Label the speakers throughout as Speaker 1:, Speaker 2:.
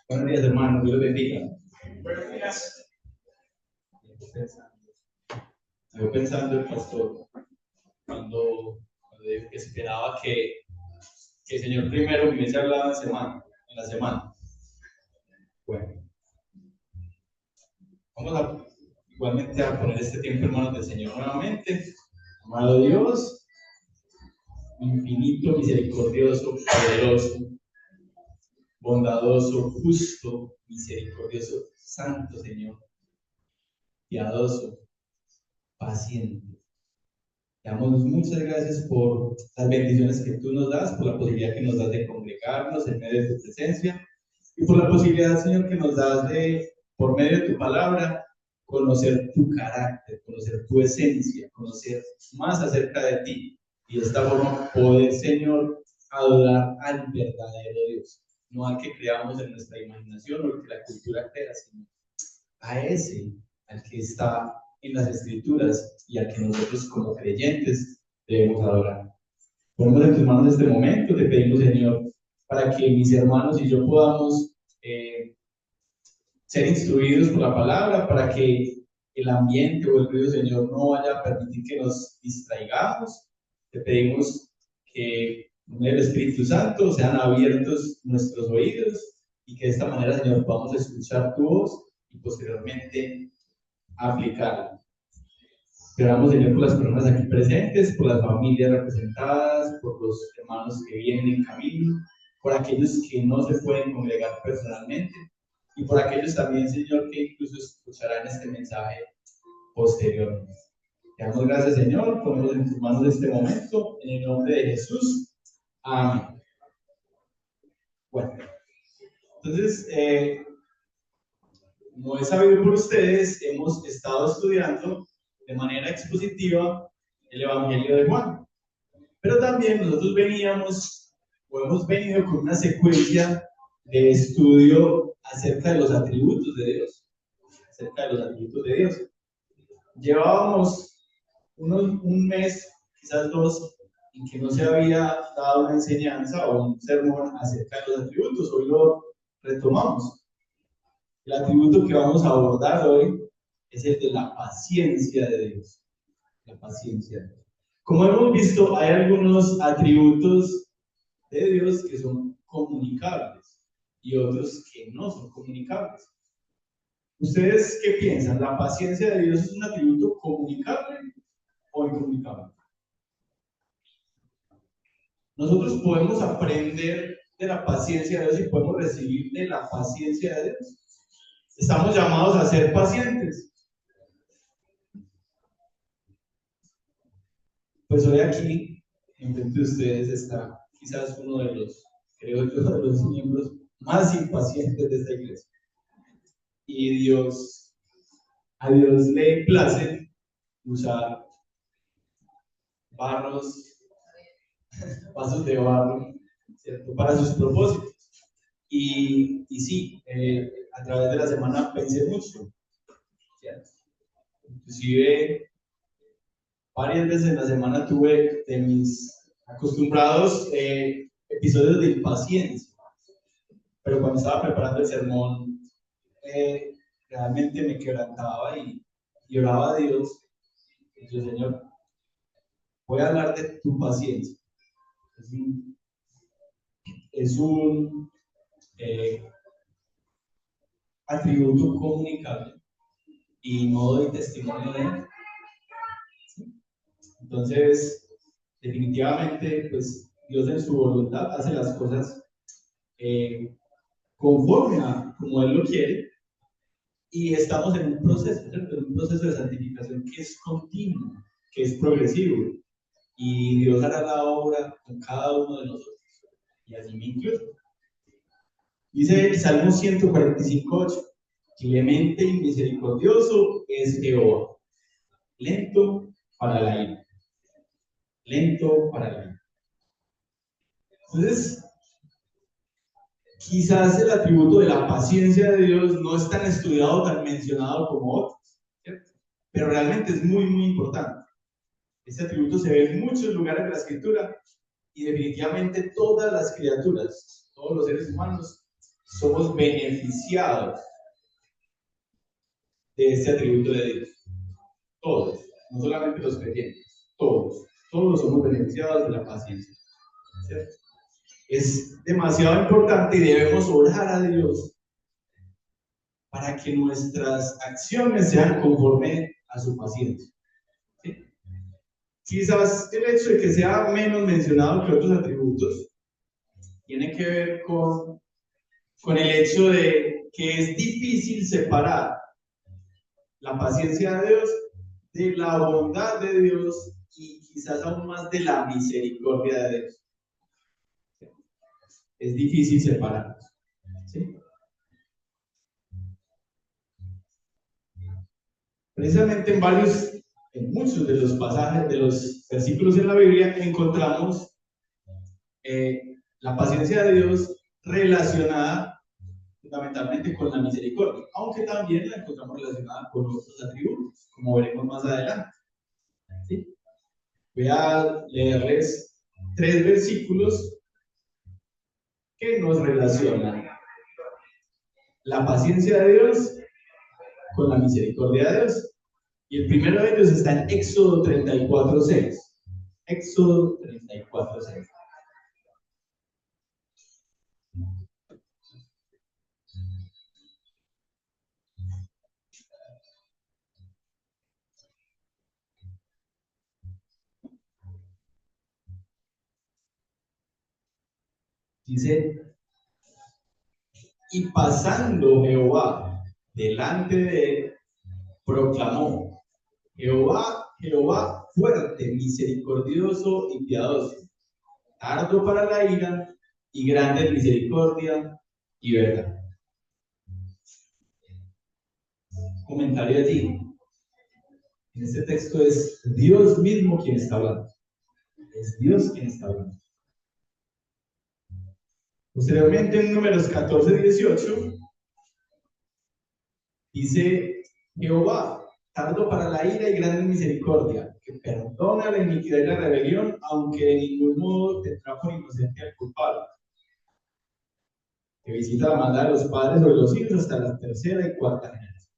Speaker 1: Buenos días, hermanos. Dios les bendiga. Buenos días. Estoy pensando el pastor cuando dijo que esperaba que el Señor primero me hubiese hablado en la semana. Bueno, vamos igualmente a poner este tiempo en manos del Señor nuevamente. Amado Dios, infinito, misericordioso, poderoso, bondadoso, justo, misericordioso, santo Señor, piadoso, paciente. Te damos muchas gracias por las bendiciones que tú nos das, por la posibilidad que nos das de congregarnos en medio de tu presencia y por la posibilidad, Señor, que nos das de, por medio de tu palabra, conocer tu carácter, conocer tu esencia, conocer más acerca de ti y de esta forma poder, Señor, adorar al verdadero Dios, no al que creamos en nuestra imaginación o al que la cultura crea, sino a ese, al que está en las Escrituras y al que nosotros como creyentes debemos adorar. Ponemos en tus manos este momento, te pedimos, Señor, para que mis hermanos y yo podamos ser instruidos por la palabra, para que el ambiente o el ruido, Señor, no vaya a permitir que nos distraigamos. Te pedimos que con el Espíritu Santo sean abiertos nuestros oídos y que de esta manera, Señor, podamos escuchar tu voz y posteriormente aplicarla. Te oramos, Señor, por las personas aquí presentes, por las familias representadas, por los hermanos que vienen en camino, por aquellos que no se pueden congregar personalmente y por aquellos también, Señor, que incluso escucharán este mensaje posteriormente. Te damos gracias, Señor, ponemos en tus manos este momento, en el nombre de Jesús. Amén. Bueno, entonces, como he sabido por ustedes, hemos estado estudiando de manera expositiva el Evangelio de Juan. Pero también nosotros hemos venido con una secuencia de estudio acerca de los atributos de Dios. Acerca de los atributos de Dios. Llevábamos un mes, quizás dos, en que no se había dado una enseñanza o un sermón acerca de los atributos. Hoy lo retomamos. El atributo que vamos a abordar hoy es el de la paciencia de Dios. La paciencia de Dios. Como hemos visto, hay algunos atributos de Dios que son comunicables y otros que no son comunicables. ¿Ustedes qué piensan? ¿La paciencia de Dios es un atributo comunicable o incomunicable? Nosotros podemos aprender de la paciencia de Dios y podemos recibir de la paciencia de Dios. Estamos llamados a ser pacientes. Pues hoy aquí, enfrente de ustedes, está quizás uno de los, creo yo, de los miembros más impacientes de esta iglesia. Y a Dios le place usar vasos de barro, ¿cierto? Para sus propósitos. Y sí, a través de la semana pensé mucho, ¿cierto? Inclusive varias veces en la semana tuve de mis acostumbrados episodios de impaciencia, pero cuando estaba preparando el sermón realmente me quebrantaba y oraba a Dios y yo, Señor, voy a hablar de tu paciencia. Es un atributo comunicable y no doy testimonio de él. Entonces, definitivamente, pues Dios en su voluntad hace las cosas conforme a como Él lo quiere y estamos en un proceso, ¿cierto? En un proceso de santificación que es continuo, que es progresivo y Dios hará la obra con cada uno de nosotros y así me incluyo. Dice el Salmo 145:8, clemente y misericordioso es Jehová, lento para la ira. Lento para la ira. Entonces, quizás el atributo de la paciencia de Dios no es tan estudiado, tan mencionado como otros, ¿cierto? Pero realmente es muy, muy importante. Este atributo se ve en muchos lugares de la Escritura y definitivamente todas las criaturas, todos los seres humanos, somos beneficiados de este atributo de Dios. Todos, no solamente los creyentes, todos somos beneficiados de la paciencia. ¿Cierto? Es demasiado importante y debemos orar a Dios para que nuestras acciones sean conforme a su paciencia. ¿Sí? Quizás el hecho de que sea menos mencionado que otros atributos tiene que ver con el hecho de que es difícil separar la paciencia de Dios de la bondad de Dios y quizás aún más de la misericordia de Dios. Es difícil separarlos. ¿Sí? Precisamente en muchos de los pasajes, de los versículos en la Biblia, encontramos la paciencia de Dios relacionada fundamentalmente con la misericordia, aunque también la encontramos relacionada con otros atributos, como veremos más adelante. ¿Sí? Voy a leerles 3 versículos que nos relacionan la paciencia de Dios con la misericordia de Dios. Y el primero de ellos está en Éxodo 34:6. Éxodo 34:6. Dice, y pasando Jehová delante de él, proclamó, Jehová fuerte, misericordioso y piadoso, tardo para la ira y grande en misericordia y verdad. Comentario allí. En este texto es Dios mismo quien está hablando. Es Dios quien está hablando. Posteriormente, en Números 14:18, dice Jehová, tardo para la ira y grande en misericordia, que perdona la iniquidad y la rebelión, aunque de ningún modo tendrá por inocente al culpable, que visita la maldad de los padres sobre los hijos hasta la tercera y cuarta generación.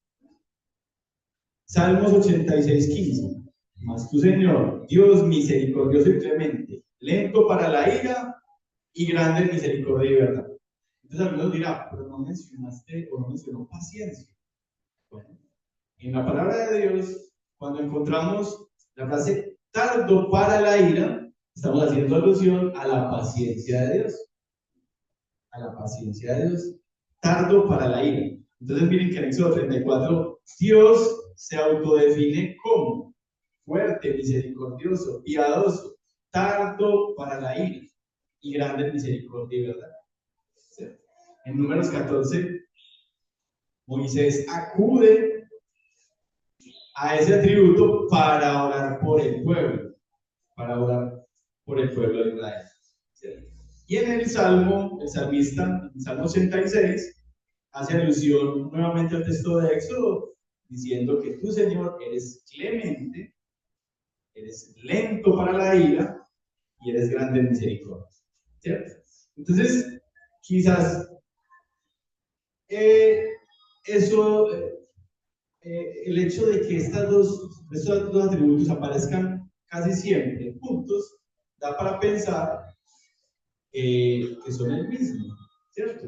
Speaker 1: Salmos 86:15. Mas tú, Señor, Dios misericordioso y clemente, lento para la ira y grande en misericordia y verdad. Entonces algunos dirán, pero no mencionaste o no mencionó paciencia. Bueno, en la palabra de Dios, cuando encontramos la frase tardo para la ira, estamos haciendo alusión a la paciencia de Dios. A la paciencia de Dios. Tardo para la ira. Entonces miren que en Éxodo 34, Dios se autodefine como fuerte, misericordioso, piadoso, tardo para la ira y grande en misericordia y verdad. ¿Sí? En Números 14, Moisés acude a ese atributo para orar por el pueblo, de Israel. ¿Sí? Y en el Salmo, el salmista, en el Salmo 86, hace alusión nuevamente al texto de Éxodo, diciendo que tú, Señor, eres clemente, eres lento para la ira y eres grande en misericordia. ¿Cierto? Entonces, quizás el hecho de que estos dos atributos aparezcan casi siempre juntos, da para pensar que son el mismo, ¿cierto?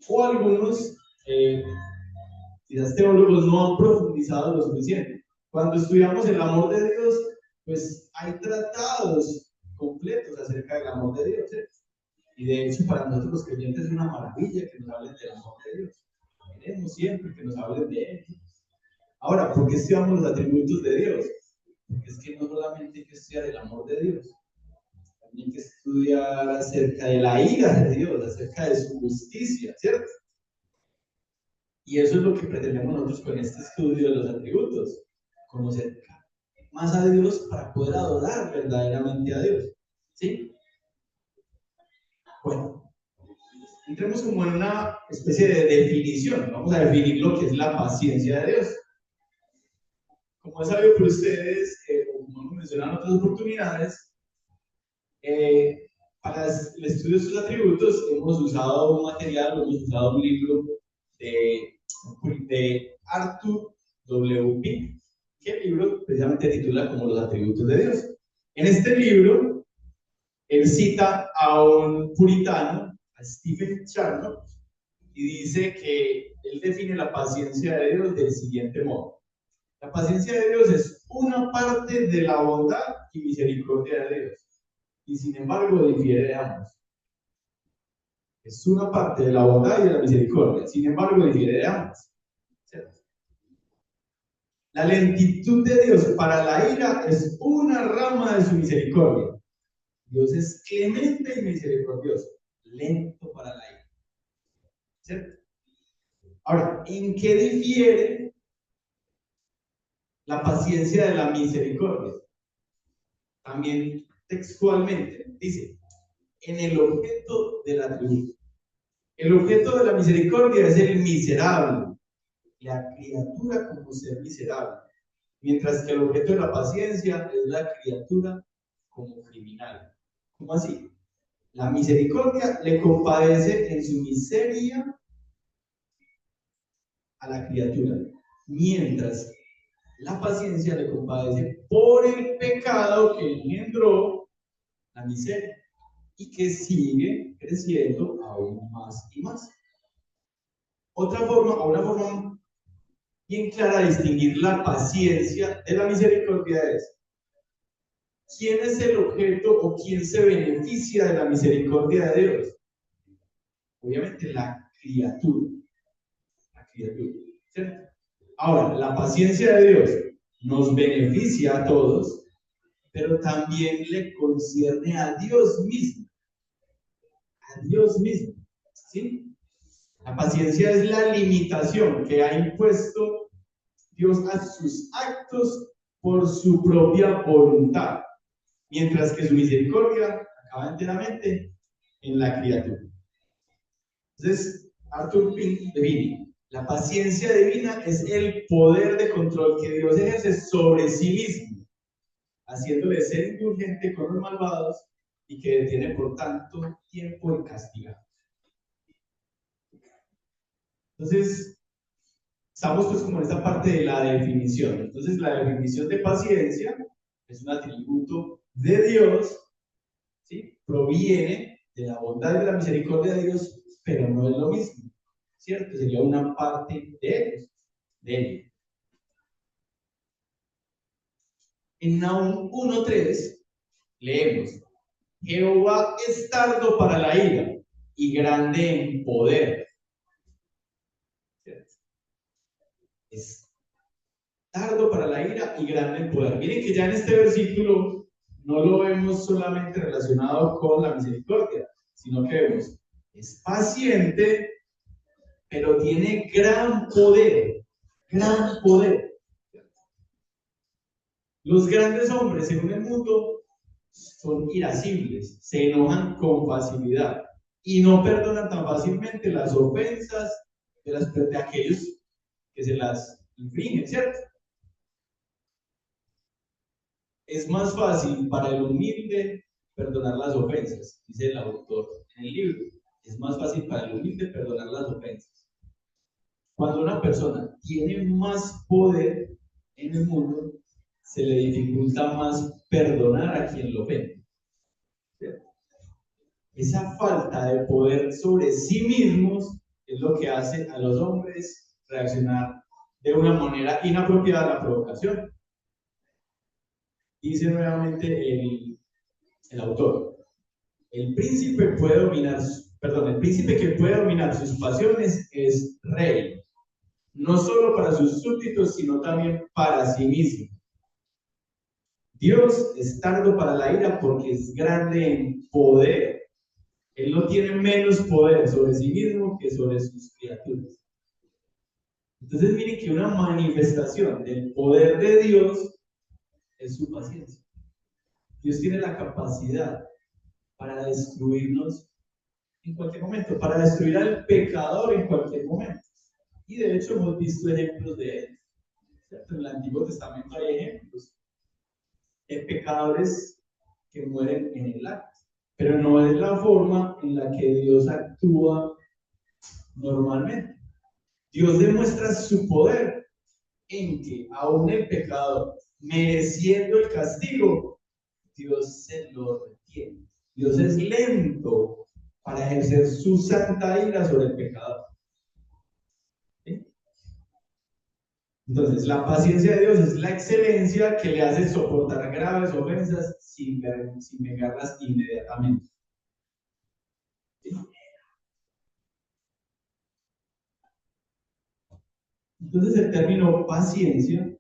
Speaker 1: O algunos, quizás teólogos no han profundizado lo suficiente. Cuando estudiamos el amor de Dios, pues hay tratados completos acerca del amor de Dios, ¿cierto? Y de hecho, para nosotros los creyentes es una maravilla que nos hablen del amor de Dios. Queremos siempre que nos hablen de Él. Ahora, ¿por qué estudiamos los atributos de Dios? Porque es que no solamente hay que estudiar el amor de Dios, también hay que estudiar acerca de la ira de Dios, acerca de su justicia, ¿cierto? Y eso es lo que pretendemos nosotros con este estudio de los atributos, conocer más a Dios para poder adorar verdaderamente a Dios, ¿sí? Bueno, entremos como en una especie de definición. Vamos a definir lo que es la paciencia de Dios. Como es sabido por ustedes, o como hemos mencionado en otras oportunidades, para el estudio de sus atributos hemos usado un material, hemos usado un libro de Arthur W. Pink, que el libro precisamente titula como Los atributos de Dios. En este libro, él cita a un puritano, a Stephen Charnock, y dice que él define la paciencia de Dios del siguiente modo. La paciencia de Dios es una parte de la bondad y misericordia de Dios, y sin embargo difiere de ambos. Es una parte de la bondad y de la misericordia, sin embargo difiere de ambos. ¿Cierto? La lentitud de Dios para la ira es una rama de su misericordia. Dios es clemente y misericordioso, lento para la ira. ¿Cierto? Ahora, ¿en qué difiere la paciencia de la misericordia? También textualmente dice, en el objeto del atributo. El objeto de la misericordia es el miserable, la criatura como ser miserable, mientras que el objeto de la paciencia es la criatura como criminal. ¿Cómo así? La misericordia le compadece en su miseria a la criatura, mientras la paciencia le compadece por el pecado que engendró la miseria y que sigue creciendo aún más y más. Una forma bien clara de distinguir la paciencia de la misericordia es: ¿quién es el objeto o quién se beneficia de la misericordia de Dios? Obviamente la criatura. La criatura, ¿cierto? Ahora, la paciencia de Dios nos beneficia a todos, pero también le concierne a Dios mismo. A Dios mismo, ¿sí? La paciencia es la limitación que ha impuesto Dios a sus actos por su propia voluntad, mientras que su misericordia acaba enteramente en la criatura. Entonces, Arthur Pink define: la paciencia divina es el poder de control que Dios ejerce sobre sí mismo, haciéndole ser indulgente con los malvados y que detiene por tanto tiempo el castigar. Entonces, estamos pues como en esta parte de la definición. Entonces, la definición de paciencia es un atributo de Dios, ¿sí? Proviene de la bondad y de la misericordia de Dios, pero no es lo mismo, ¿cierto? Sería una parte de ellos, de él. En Nahum 1:3 leemos: Jehová es tardo para la ira y grande en poder. ¿Cierto? Es tardo para la ira y grande en poder. Miren que ya en este versículo no lo vemos solamente relacionado con la misericordia, sino que vemos, es paciente, pero tiene gran poder, gran poder. Los grandes hombres en el mundo son irascibles, se enojan con facilidad y no perdonan tan fácilmente las ofensas de aquellos que se las infringen, ¿cierto? Es más fácil para el humilde perdonar las ofensas, dice el autor en el libro. Es más fácil para el humilde perdonar las ofensas. Cuando una persona tiene más poder en el mundo, se le dificulta más perdonar a quien lo ofende. Esa falta de poder sobre sí mismos es lo que hace a los hombres reaccionar de una manera inapropiada a la provocación. Dice nuevamente el autor: el príncipe que puede dominar sus pasiones es rey, no solo para sus súbditos, sino también para sí mismo. Dios es tardo para la ira porque es grande en poder. Él no tiene menos poder sobre sí mismo que sobre sus criaturas. Entonces miren que una manifestación del poder de Dios es su paciencia. Dios tiene la capacidad para destruirnos en cualquier momento, para destruir al pecador en cualquier momento. Y de hecho hemos visto ejemplos de él. En el Antiguo Testamento hay ejemplos de pecadores que mueren en el acto. pero no es la forma en la que Dios actúa normalmente. Dios demuestra su poder en que aún el pecador, mereciendo el castigo, Dios se lo retiene. Dios es lento para ejercer su santa ira sobre el pecador. ¿Sí? Entonces, la paciencia de Dios es la excelencia que le hace soportar graves ofensas sin negarlas inmediatamente. ¿Sí? Entonces, el término paciencia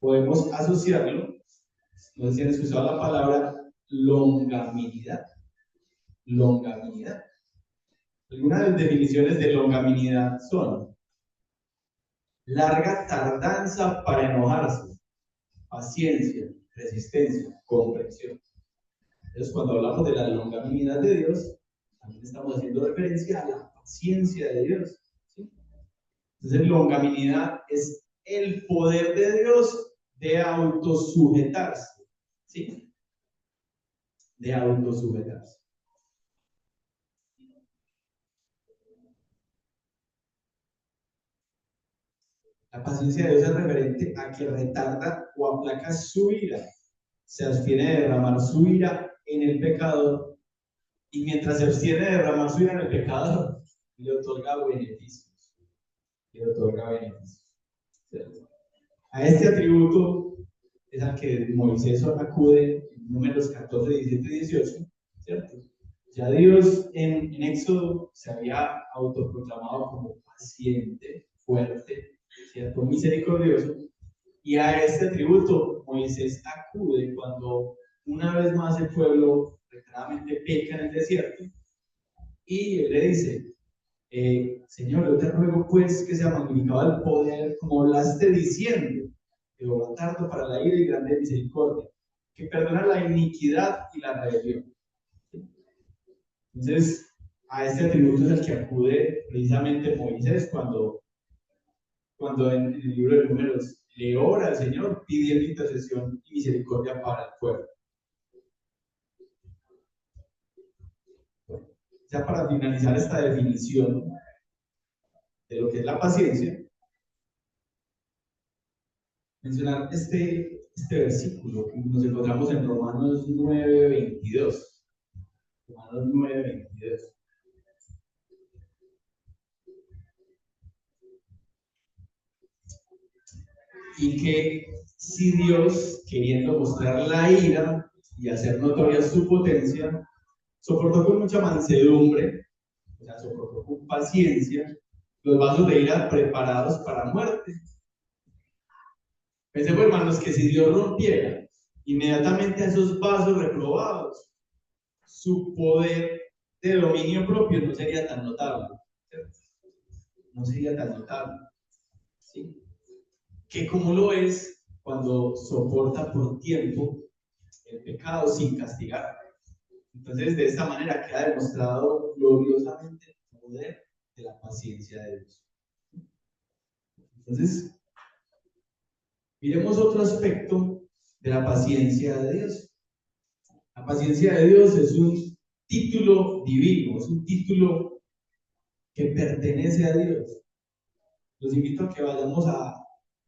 Speaker 1: podemos asociarlo, no sé si han escuchado la palabra longanimidad. Longanimidad. Algunas definiciones de longanimidad son larga tardanza para enojarse, paciencia, resistencia, comprensión. Entonces, cuando hablamos de la longanimidad de Dios, también estamos haciendo referencia a la paciencia de Dios. ¿Sí? Entonces, longanimidad es el poder de Dios de autosujetarse. ¿Sí? De autosujetarse. La paciencia de Dios es referente a que retarda o aplaca su ira, se abstiene de derramar su ira en el pecador, y mientras se abstiene de derramar su ira en el pecador, le otorga beneficios. Le otorga beneficios. ¿Cierto? A este atributo es al que Moisés acude en números 14, 17 y 18, ¿cierto? Ya Dios en Éxodo se había autoproclamado como paciente, fuerte, ¿cierto? Misericordioso. Y a este atributo Moisés acude cuando una vez más el pueblo reiteradamente peca en el desierto y él le dice, Señor, yo te ruego pues que sea magnificado el poder como hablaste diciendo, que lo tardo para la ira y grande misericordia, que perdona la iniquidad y la rebelión. Entonces, a este atributo es el que acude precisamente Moisés cuando en el libro de Números le ora al Señor pidiendo intercesión y misericordia para el pueblo. Ya para finalizar esta definición de lo que es la paciencia, mencionar este versículo que nos encontramos en Romanos 9:22. Romanos 9:22. Y que si Dios, queriendo mostrar la ira y hacer notoria su potencia, soportó con mucha mansedumbre, o sea, soportó con paciencia, los vasos de ira preparados para muerte. Pensemos, hermanos, que si Dios rompiera inmediatamente a esos vasos reprobados, su poder de dominio propio no sería tan notable. ¿Cierto? No sería tan notable. ¿Sí? Que como lo es cuando soporta por tiempo el pecado sin castigar. Entonces, de esta manera queda demostrado gloriosamente el poder de la paciencia de Dios. Entonces, miremos otro aspecto de la paciencia de Dios. La paciencia de Dios es un título divino, es un título que pertenece a Dios. Los invito a que vayamos al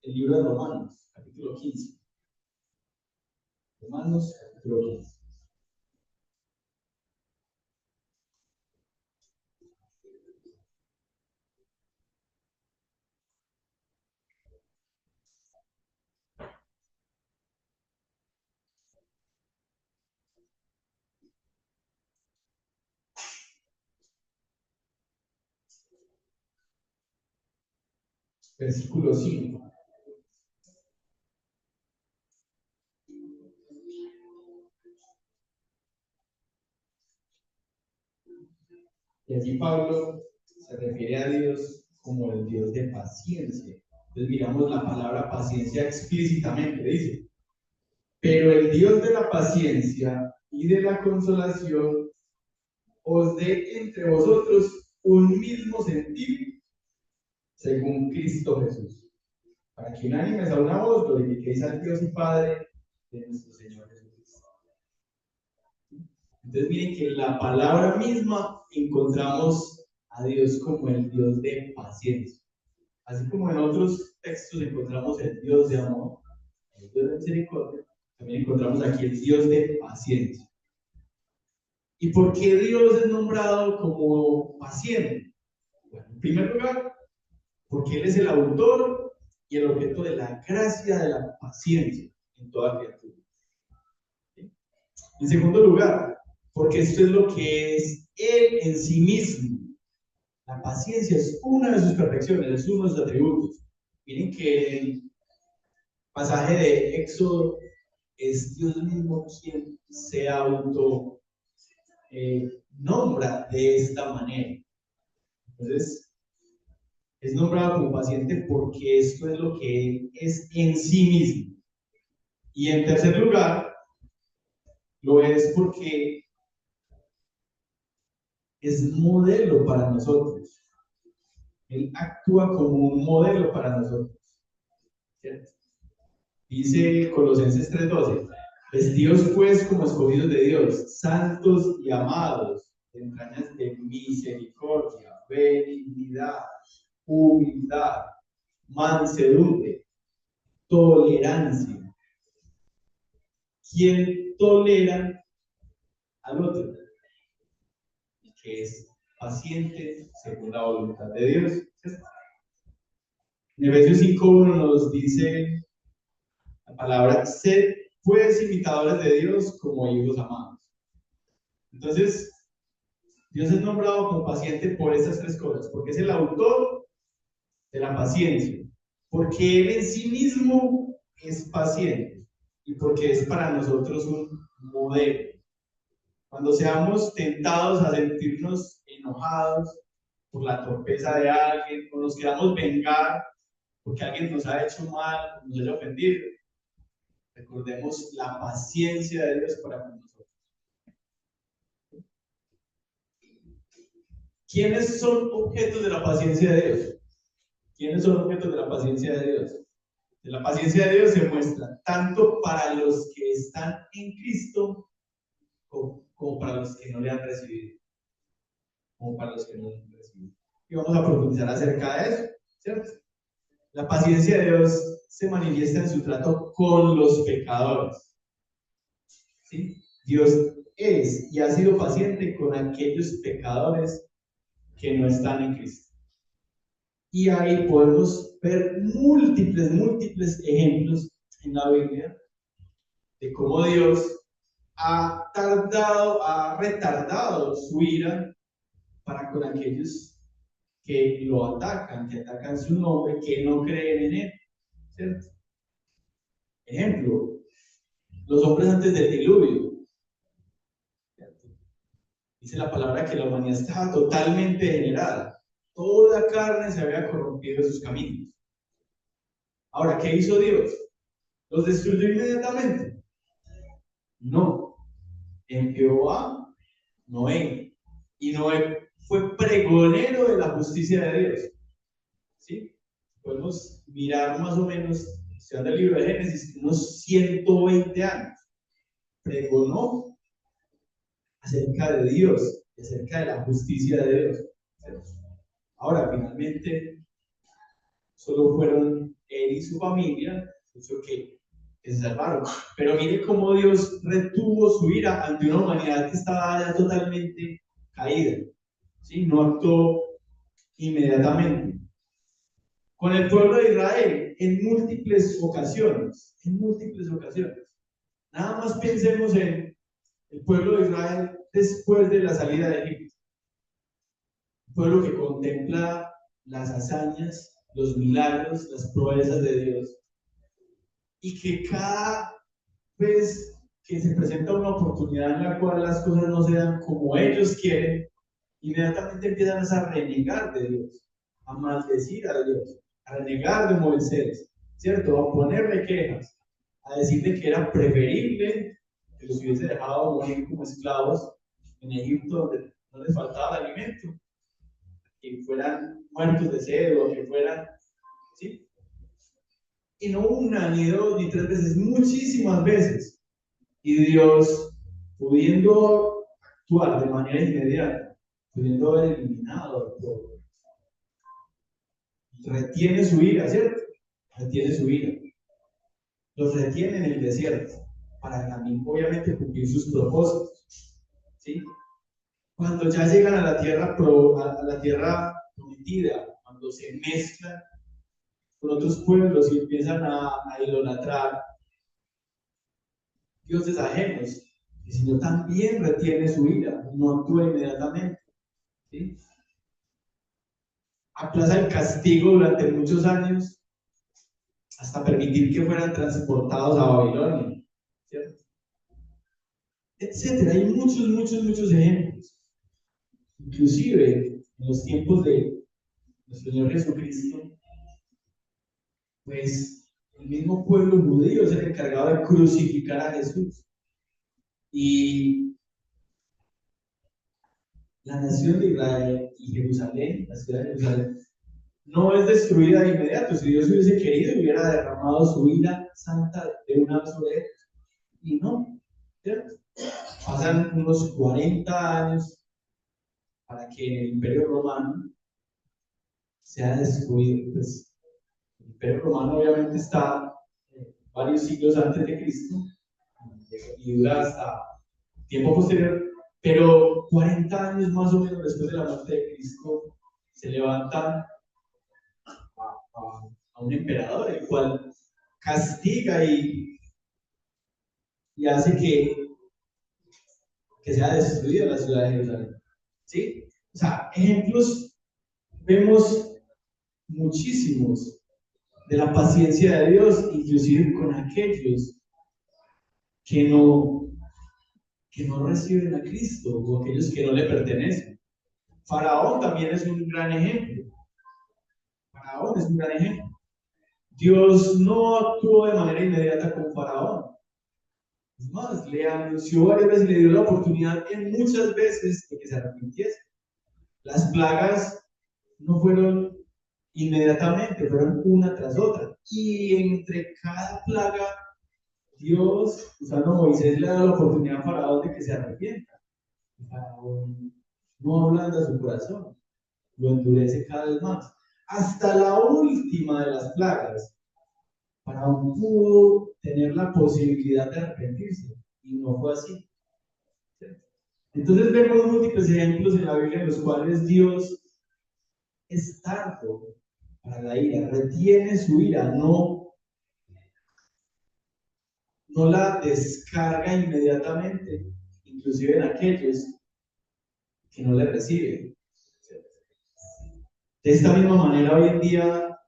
Speaker 1: libro de Romanos, capítulo 15. Romanos, capítulo 15. Versículo 5. Y aquí Pablo se refiere a Dios como el Dios de paciencia. Entonces miramos la palabra paciencia explícitamente, dice, pero el Dios de la paciencia y de la consolación os dé entre vosotros un mismo sentir según Cristo Jesús, para que unánimes a una voz glorifiquéis al Dios y Padre de nuestro Señor Jesucristo. Entonces miren que en la palabra misma encontramos a Dios como el Dios de paciencia. Así como en otros textos encontramos el Dios de amor, el Dios de misericordia, también encontramos aquí el Dios de paciencia. ¿Y por qué Dios es nombrado como paciente? Bueno, en primer lugar, porque Él es el autor y el objeto de la gracia de la paciencia en toda criatura. ¿Sí? En segundo lugar, porque esto es lo que es Él en sí mismo. La paciencia es una de sus perfecciones, es uno de sus atributos. Miren que el pasaje de Éxodo es Dios mismo quien se auto nombra de esta manera. Entonces, es nombrado como paciente porque esto es lo que Él es en sí mismo. Y en tercer lugar, lo es porque es modelo para nosotros. Él actúa como un modelo para nosotros. ¿Cierto? Dice Colosenses 3:12, vestidos pues como escogidos de Dios, santos y amados, de entrañas de misericordia, benignidad, humildad, mansedumbre, tolerancia. ¿Quién tolera al otro? El que es paciente según la voluntad de Dios. En Efesios 5:1 nos dice la palabra, sed pues imitadores de Dios como hijos amados. Entonces, Dios es nombrado como paciente por estas tres cosas, porque es el autor de la paciencia, porque Él en sí mismo es paciente y porque es para nosotros un modelo. Cuando seamos tentados a sentirnos enojados por la torpeza de alguien, o nos queramos vengar porque alguien nos ha hecho mal, nos haya ofendido, recordemos la paciencia de Dios para con nosotros. ¿Quiénes son objetos de la paciencia de Dios? ¿Quiénes son objetos de la paciencia de Dios? De la paciencia de Dios se muestra tanto para los que están en Cristo como para los que no le han recibido. Como para los que no le han recibido. Y vamos a profundizar acerca de eso, ¿cierto? La paciencia de Dios se manifiesta en su trato con los pecadores. ¿Sí? Dios es y ha sido paciente con aquellos pecadores que no están en Cristo. Y ahí podemos ver múltiples ejemplos en la Biblia de cómo Dios ha retardado su ira para con aquellos que lo atacan, que atacan su nombre, que no creen en él. ¿Cierto? Ejemplo, los hombres antes del diluvio. ¿Cierto? Dice la palabra que la humanidad estaba totalmente degenerada. Toda carne se había corrompido de sus caminos. Ahora, ¿qué hizo Dios? ¿Los destruyó inmediatamente? No. Envió a Noé. Y Noé fue pregonero de la justicia de Dios. ¿Sí? Podemos mirar más o menos, si anda el libro de Génesis, unos 120 años. Pregonó acerca de Dios, acerca de la justicia de Dios. ¿Cierto? Ahora, finalmente, solo fueron él y su familia, eso que se salvaron. Pero mire cómo Dios retuvo su ira ante una humanidad que estaba ya totalmente caída. ¿Sí? No actuó inmediatamente. Con el pueblo de Israel, en múltiples ocasiones. Nada más pensemos en el pueblo de Israel después de la salida de Egipto. Un pueblo que contempla las hazañas, los milagros, las proezas de Dios. Y que cada vez que se presenta una oportunidad en la cual las cosas no se dan como ellos quieren, inmediatamente empiezan a renegar de Dios, a maldecir a Dios, a renegar de Moisés, ¿cierto? A ponerle quejas, a decirle que era preferible que los hubiese dejado morir como esclavos en Egipto, donde no les faltaba el alimento, que fueran muertos de sed o que fueran, ¿sí? Y no una, ni dos, ni tres veces, muchísimas veces. Y Dios pudiendo actuar de manera inmediata, pudiendo haber eliminado todo, retiene su ira, ¿cierto? Retiene su ira. Los retiene en el desierto para también, obviamente, cumplir sus propósitos, ¿sí? Cuando ya llegan a la tierra, a la tierra prometida, cuando se mezclan con otros pueblos y empiezan a idolatrar dioses ajenos, el Señor también retiene su ira, no actúa inmediatamente, ¿sí? Aplaza el castigo durante muchos años hasta permitir que fueran transportados a Babilonia, ¿cierto? Etcétera. Hay muchos ejemplos. Inclusive en los tiempos de nuestro Señor Jesucristo, pues el mismo pueblo judío es el encargado de crucificar a Jesús. Y la nación de Israel y Jerusalén, la ciudad de Jerusalén, no es destruida de inmediato. Si Dios hubiese querido, hubiera derramado su ira santa de una vez sobre ellos. Y no, ¿cierto? Pasan unos 40 años para que el Imperio Romano sea destruido. Pues, el Imperio Romano obviamente está varios siglos antes de Cristo y dura hasta tiempo posterior, pero 40 años más o menos después de la muerte de Cristo se levantan a un emperador, el cual castiga y hace que sea destruida la ciudad de Jerusalén. ¿Sí? O sea, ejemplos vemos muchísimos de la paciencia de Dios, inclusive con aquellos que no, que no reciben a Cristo o aquellos que no le pertenecen. Faraón también es un gran ejemplo. Faraón es un gran ejemplo. Dios no actuó de manera inmediata con Faraón. Es más, le anunció varias veces, le dio la oportunidad en muchas veces de que se arrepintiese. Las plagas no fueron inmediatamente, fueron una tras otra. Y entre cada plaga, Dios, usando a Moisés, le da la oportunidad a Faraón de que se arrepienta. Y Faraón no ablanda su corazón, lo endurece cada vez más. Hasta la última de las plagas, Faraón pudo tener la posibilidad de arrepentirse, y no fue así. Entonces vemos múltiples ejemplos en la Biblia en los cuales Dios es tardo para la ira, retiene su ira, no la descarga inmediatamente, inclusive en aquellos que no le reciben. De esta misma manera, hoy en día,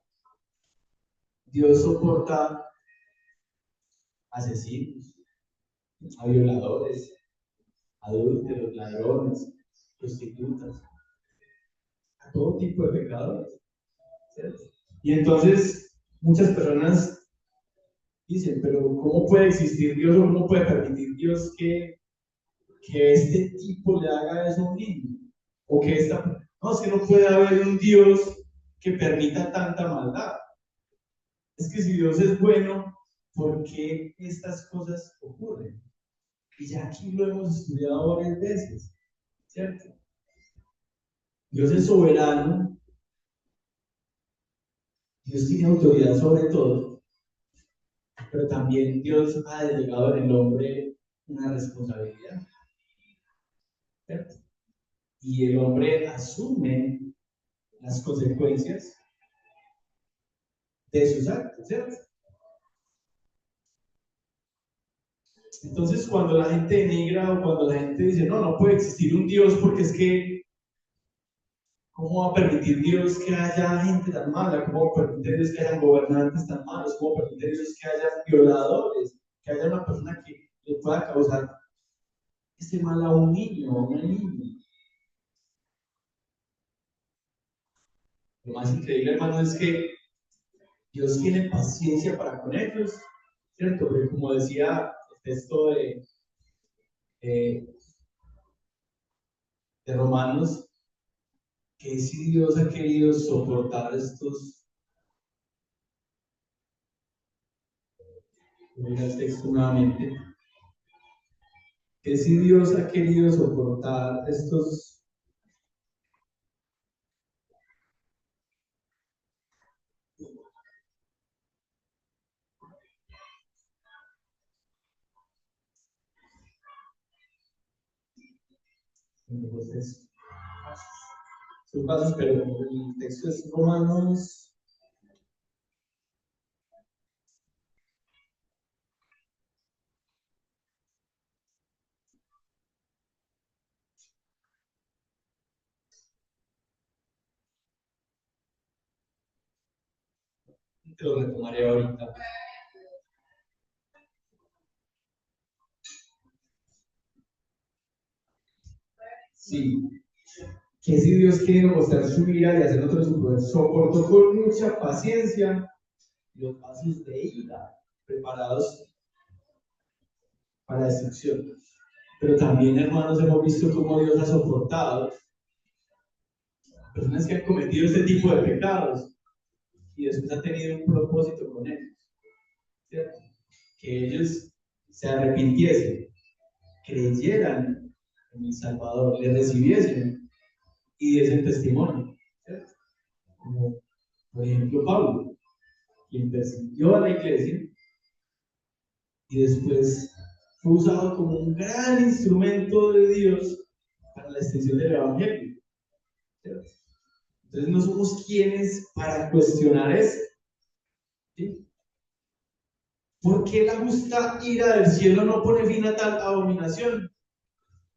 Speaker 1: Dios soporta asesinos, a violadores, adúlteros, ladrones, prostitutas, a todo tipo de pecadores, ¿cierto? Y entonces, muchas personas dicen, pero ¿cómo puede existir Dios o cómo puede permitir Dios que este tipo le haga eso a un niño? O que no, es que no puede haber un Dios que permita tanta maldad. Es que si Dios es bueno, ¿por qué estas cosas ocurren? Y ya aquí lo hemos estudiado varias veces, ¿cierto? Dios es soberano, Dios tiene autoridad sobre todo, pero también Dios ha delegado en el hombre una responsabilidad, ¿cierto? Y el hombre asume las consecuencias de sus actos, ¿cierto? Entonces, cuando la gente denigra o cuando la gente dice, no, no puede existir un Dios porque es que, ¿cómo va a permitir Dios que haya gente tan mala? ¿Cómo va a permitir Dios que haya gobernantes tan malos? ¿Cómo va a permitir Dios que haya violadores? Que haya una persona que le pueda causar este mal a un niño o a una niña. Lo más increíble, hermano, es que Dios tiene paciencia para con ellos, ¿cierto? Porque como decía el texto de, de Romanos, que si Dios ha querido soportar estos, mira el texto nuevamente, que si Dios ha querido soportar estos entonces, sus pasos, pero el texto es Romanos. Te lo retomaré ahorita. Sí, que si Dios quiere mostrar su ira y hacer otro su poder, soportó con mucha paciencia los pasos de ira preparados para destrucción. Pero también, hermanos, hemos visto cómo Dios ha soportado personas que han cometido este tipo de pecados y después ha tenido un propósito con ellos, ¿cierto? Que ellos se arrepintiesen, creyeran en el Salvador, le recibiesen y diesen testimonio, ¿cierto? Como por ejemplo Pablo, quien persiguió a la iglesia y después fue usado como un gran instrumento de Dios para la extensión del Evangelio, ¿cierto? Entonces no somos quienes para cuestionar eso, ¿sí? ¿Por qué la justa ira del cielo no pone fin a tal abominación?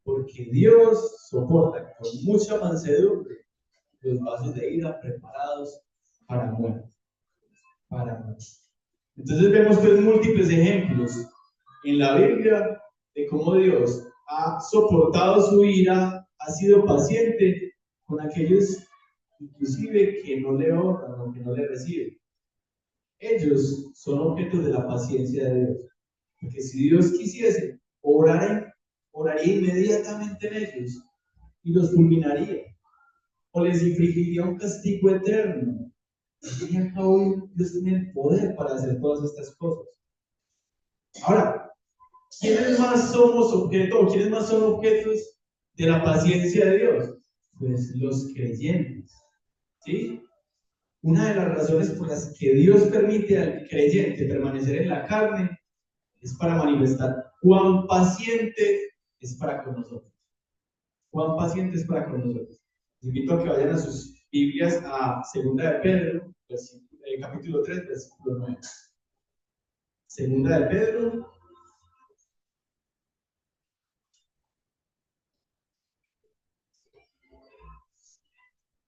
Speaker 1: Porque Dios soporta con mucha mansedumbre los vasos de ira preparados para muerte. Para muerte. Entonces vemos pues múltiples ejemplos en la Biblia de cómo Dios ha soportado su ira, ha sido paciente con aquellos inclusive que no le honran o que no le reciben. Ellos son objetos de la paciencia de Dios. Porque si Dios quisiese, oraría inmediatamente en ellos y los fulminaría, o les infligiría un castigo eterno. Al fin y al cabo, Dios tiene el poder para hacer todas estas cosas. Ahora, ¿quiénes más somos objetos o quiénes más son objetos de la paciencia de Dios? Pues los creyentes. ¿Sí? Una de las razones por las que Dios permite al creyente permanecer en la carne es para manifestar cuán paciente es para con nosotros. Cuán paciente es para con nosotros. Les invito a que vayan a sus Biblias a 2 de Pedro, capítulo 3, versículo 9. 2 de Pedro,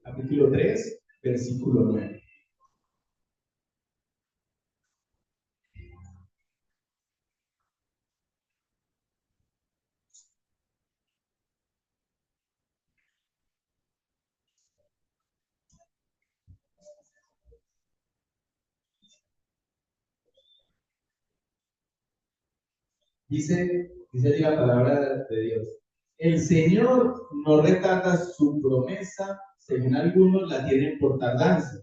Speaker 1: capítulo 3, versículo 9. Dice allí la palabra de Dios. El Señor no retarda su promesa, según algunos la tienen por tardanza,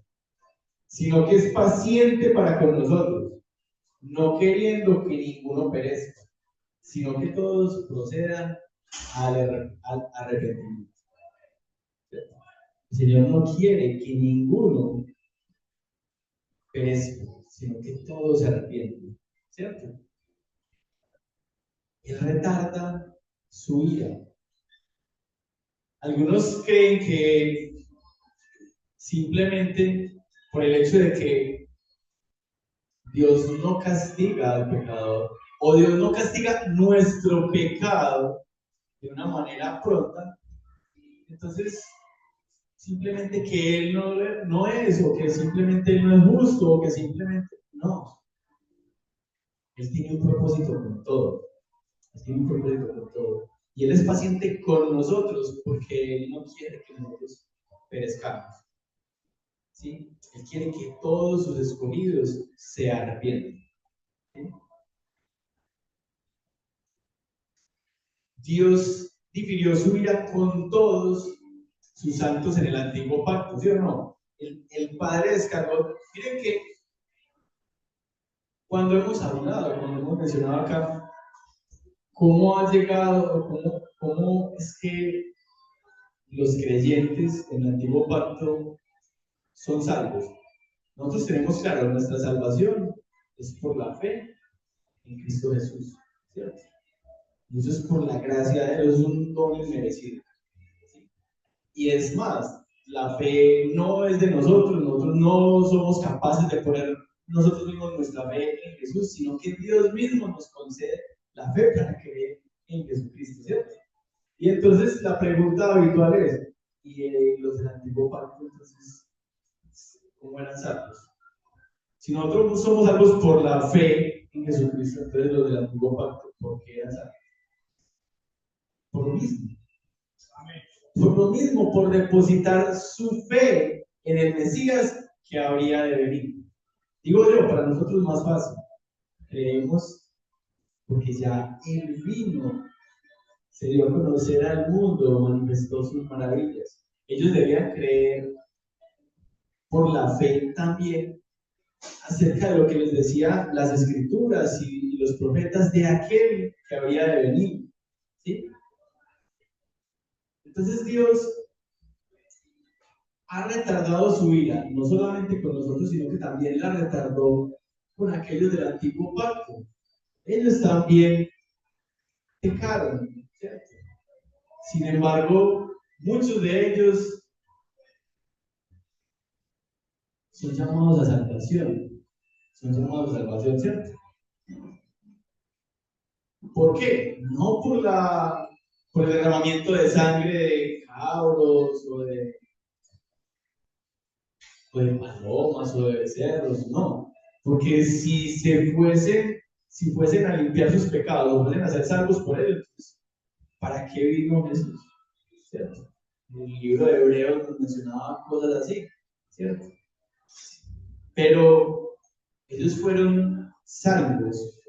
Speaker 1: sino que es paciente para con nosotros, no queriendo que ninguno perezca, sino que todos procedan al arrepentimiento. El Señor no quiere que ninguno perezca, sino que todos se arrepienten, ¿cierto? Él retarda su ira. Algunos creen que simplemente por el hecho de que Dios no castiga al pecador o Dios no castiga nuestro pecado de una manera pronta, entonces simplemente que Él no es, o que simplemente Él no es justo, o que simplemente no. Él tiene un propósito con todo. Él tiene un propósito con todo. Y Él es paciente con nosotros porque Él no quiere que nosotros perezcamos. ¿Sí? Él quiere que todos sus escogidos se arrepientan. ¿Sí? Dios difirió su ira con todos sus santos en el antiguo pacto, ¿sí o no? El Padre descargó. Miren que cuando hemos hablado, cuando hemos mencionado acá, ¿cómo ha llegado, cómo es que los creyentes en el antiguo pacto son salvos? Nosotros tenemos claro, nuestra salvación es por la fe en Cristo Jesús, ¿cierto? Y eso es por la gracia de Dios, es un don inmerecido. ¿Sí? Y es más, la fe no es de nosotros no somos capaces de poner nosotros mismos nuestra fe en Jesús, sino que Dios mismo nos concede la fe para creer en Jesucristo, ¿cierto? Y entonces la pregunta habitual es, ¿y los del antiguo pacto entonces cómo eran salvos? Si nosotros somos salvos por la fe en Jesucristo, entonces los del antiguo pacto, ¿por qué eran salvos? Por lo mismo. Por lo mismo, por depositar su fe en el Mesías que habría de venir. Digo yo, para nosotros más fácil. Creemos porque ya Él vino, se dio a conocer al mundo, manifestó sus maravillas. Ellos debían creer por la fe también acerca de lo que les decían las escrituras y los profetas de aquel que habría de venir. ¿Sí? Entonces Dios ha retardado su ira, no solamente con nosotros, sino que también la retardó con aquellos del antiguo pacto. Ellos también pecaron, ¿cierto? Sin embargo, muchos de ellos son llamados a salvación, ¿cierto? ¿Por qué? No por el derramamiento de sangre de cabros o de palomas o de becerros, no. Porque si fuesen a limpiar sus pecados, o fuesen a ser salvos por ellos, entonces, ¿para qué vino Jesús? ¿Cierto? El libro de Hebreos nos mencionaba cosas así, ¿cierto? Pero ellos fueron salvos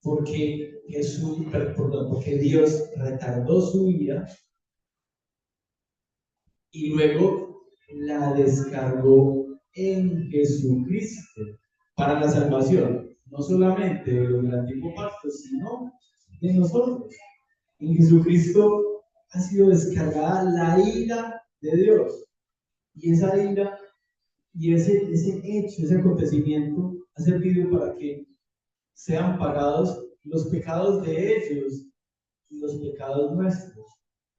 Speaker 1: porque porque Dios retardó su ira y luego la descargó en Jesucristo para la salvación, no solamente de los del antiguo pacto, sino de nosotros. En Jesucristo ha sido descargada la ira de Dios. Y esa ira y ese hecho, ese acontecimiento ha servido para que sean pagados los pecados de ellos y los pecados nuestros.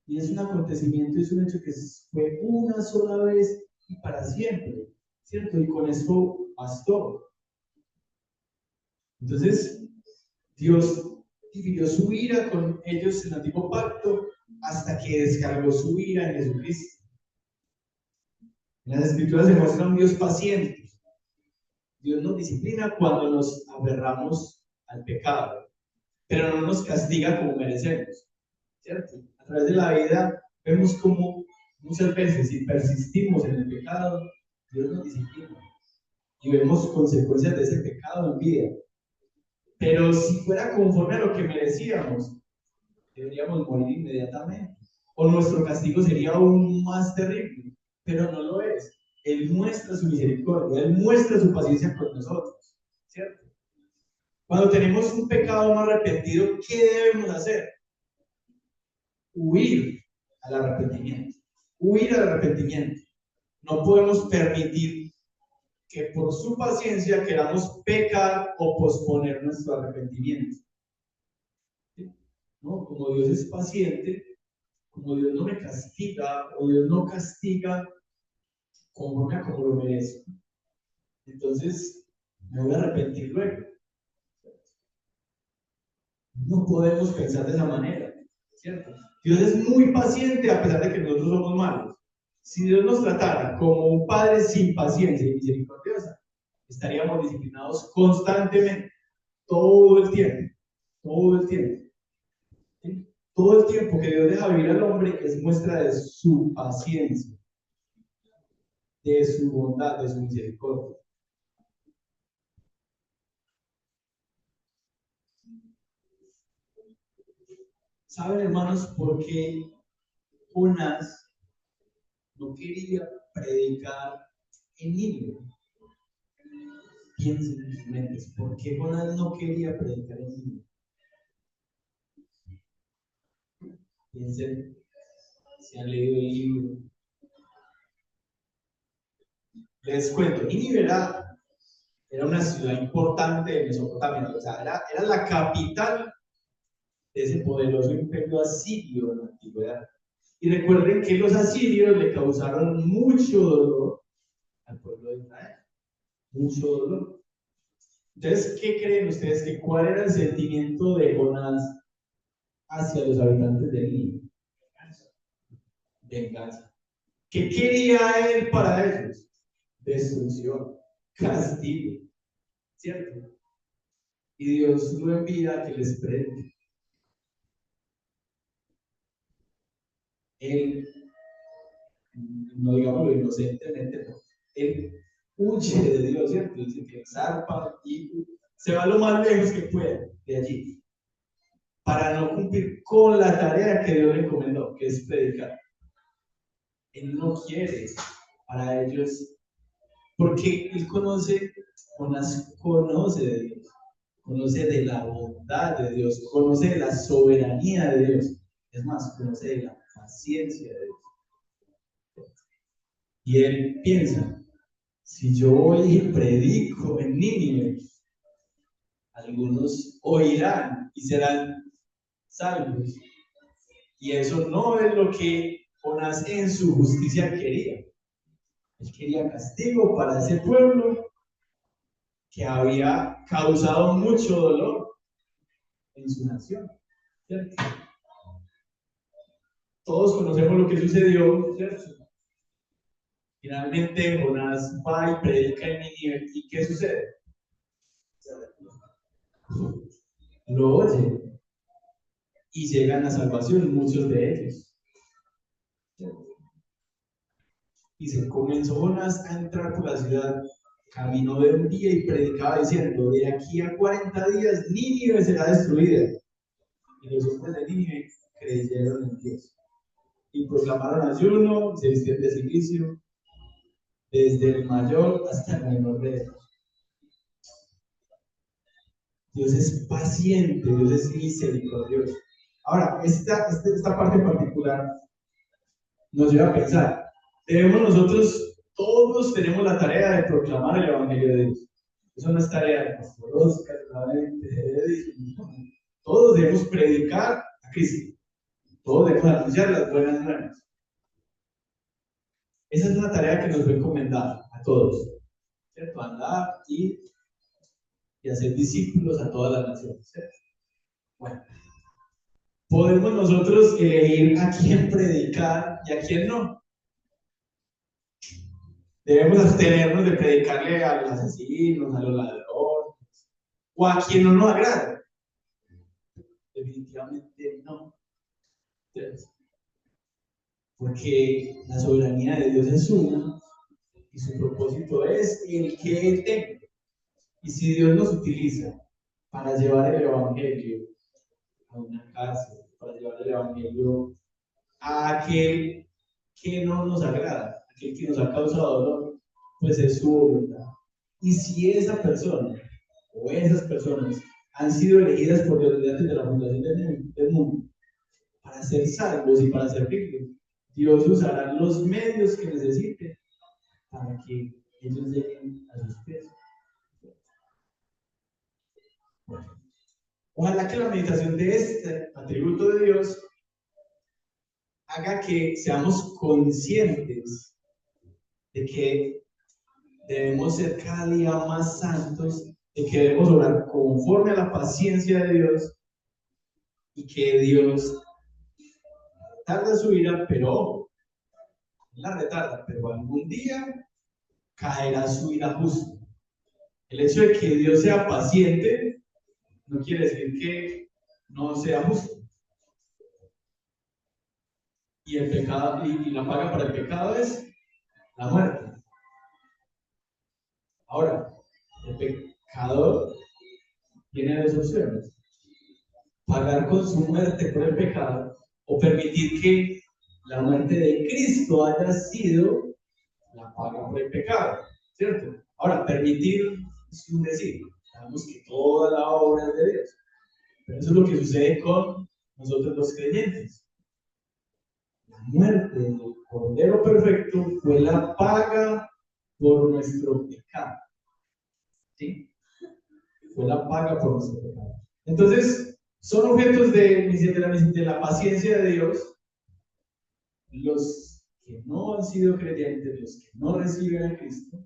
Speaker 1: Y es un acontecimiento, es un hecho que fue una sola vez y para siempre, ¿cierto? Y con esto bastó. Entonces, Dios dividió su ira con ellos en el antiguo pacto hasta que descargó su ira en Jesucristo. En las Escrituras se muestra un Dios paciente. Dios nos disciplina cuando nos aferramos al pecado, pero no nos castiga como merecemos, ¿cierto? A través de la vida vemos como muchas veces si persistimos en el pecado, Dios nos disciplina y vemos consecuencias de ese pecado en vida. Pero si fuera conforme a lo que merecíamos, deberíamos morir inmediatamente. O nuestro castigo sería aún más terrible, pero no lo es. Él muestra su misericordia, Él muestra su paciencia con nosotros, ¿cierto? Cuando tenemos un pecado no arrepentido, ¿qué debemos hacer? Huir al arrepentimiento. Huir al arrepentimiento. No podemos permitir que por su paciencia queramos pecar o posponer nuestro arrepentimiento. ¿Sí? ¿No? Como Dios es paciente, como Dios no me castiga o Dios no castiga conforme a como lo merezco, entonces me voy a arrepentir luego. No podemos pensar de esa manera, ¿cierto? Dios es muy paciente a pesar de que nosotros somos malos. Si Dios nos tratara como un padre sin paciencia y misericordiosa, estaríamos disciplinados constantemente, todo el tiempo, todo el tiempo. ¿Sí? Todo el tiempo que Dios deja vivir al hombre es muestra de su paciencia, de su bondad, de su misericordia. ¿Saben, hermanos, por qué Jonás no quería predicar en Nínive? Piensen en sus mentes, ¿por qué Jonás no quería predicar en Nínive? Piensen, si han leído el libro. Les cuento, Nínive era una ciudad importante de Mesopotamia, o sea, era la capital de ese poderoso imperio asirio en la antigüedad. Y recuerden que los asirios le causaron mucho dolor al pueblo de Israel, mucho dolor. Entonces, ¿qué creen ustedes? ¿Cuál era el sentimiento de Jonás hacia los habitantes de Nínive? Venganza. ¿Qué quería él para ellos? Destrucción, castigo, ¿cierto? Y Dios lo envía a que les predique. Él, no digámoslo inocentemente, no. Él huye de Dios, ¿cierto? Dice que zarpa y se va lo más lejos que puede de allí, para no cumplir con la tarea que Dios le encomendó, que es predicar. Él no quiere para ellos, porque él conoce de Dios, conoce de la bondad de Dios, conoce de la soberanía de Dios, es más, conoce de la paciencia de Dios. Y él piensa, si yo voy y predico en Nínive, algunos oirán y serán salvos. Y eso no es lo que Jonás en su justicia quería. Él quería castigo para ese pueblo que había causado mucho dolor en su nación, ¿cierto? Todos conocemos lo que sucedió, ¿cierto? Finalmente Jonás va y predica en Nínive, ¿y qué sucede? Lo oye y llegan a salvación muchos de ellos. Y se comenzó Jonás a entrar por la ciudad, caminó de un día y predicaba diciendo, de aquí a 40 días Nínive será destruida. Y los hombres de Nínive creyeron en Dios. Y proclamaron ayuno, se vistieron de silicio, desde el mayor hasta el menor de ellos. Dios es paciente, Dios es misericordioso. Ahora, esta parte en particular nos lleva a pensar, todos tenemos la tarea de proclamar el Evangelio de Dios. Eso no es tarea de pastor Oscar, todos debemos predicar a Cristo. Todos debemos anunciar las buenas nuevas. Esa es una tarea que nos fue encomendada a todos, ¿cierto? Andar y hacer discípulos a todas las naciones, ¿cierto? Bueno, podemos nosotros elegir a quién predicar y a quién no. Debemos abstenernos de predicarle a los asesinos, a los ladrones, o a quien no nos agrade. Definitivamente no. Porque la soberanía de Dios es una y su propósito es el que Él tenga. Y si Dios nos utiliza para llevar el Evangelio a una cárcel, para llevar el Evangelio a aquel que no nos agrada, aquel que nos ha causado dolor, pues es su voluntad. Y si esa persona o esas personas han sido elegidas por Dios desde antes de la fundación del mundo para ser salvos y para servirle, Dios usará los medios que necesite para que ellos lleguen a sus pies. Bueno, ojalá que la meditación de este atributo de Dios haga que seamos conscientes de que debemos ser cada día más santos, de que debemos orar conforme a la paciencia de Dios y que Dios tarda su ira, pero la retarda, pero algún día caerá su ira justa. El hecho de que Dios sea paciente no quiere decir que no sea justo. Y el pecado, y la paga para el pecado es la muerte. Ahora, el pecador tiene dos opciones: pagar con su muerte por el pecado o permitir que la muerte de Cristo haya sido la paga por el pecado, ¿cierto? Ahora, permitir es un decir, sabemos que toda la obra es de Dios. Pero eso es lo que sucede con nosotros los creyentes. La muerte del Cordero Perfecto fue la paga por nuestro pecado. ¿Sí? Fue la paga por nuestro pecado. Entonces, son objetos de la paciencia de Dios los que no han sido creyentes, los que no reciben a Cristo.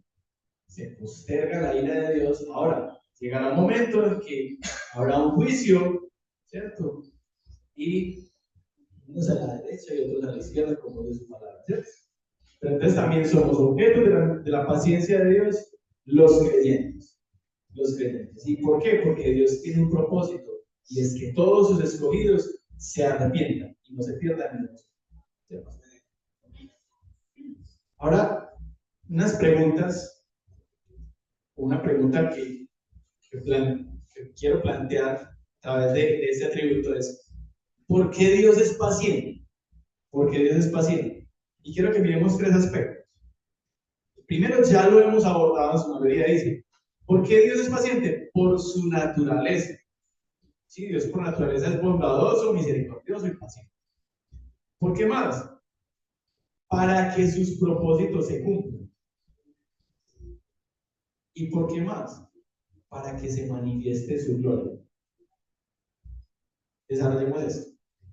Speaker 1: Se posterga la ira de Dios. Ahora, llegará un momento en que habrá un juicio, ¿cierto? Y unos a la derecha y otros a la izquierda, como dice su palabra, ¿cierto? Pero entonces también somos objetos de la paciencia de Dios, los creyentes. Los creyentes. ¿Y por qué? Porque Dios tiene un propósito, y es que todos sus escogidos se arrepientan y no se pierdan en los. Ahora, unas preguntas, una pregunta que quiero plantear a través de ese atributo es: ¿por qué Dios es paciente? ¿Por qué Dios es paciente? Y quiero que miremos tres aspectos. Primero, ya lo hemos abordado en su mayoría, dice: ¿por qué Dios es paciente? Por su naturaleza. Sí, Dios por naturaleza es bondadoso, misericordioso y paciente. ¿Por qué más? Para que sus propósitos se cumplan. ¿Y por qué más? Para que se manifieste su gloria. Desarrollemos esto.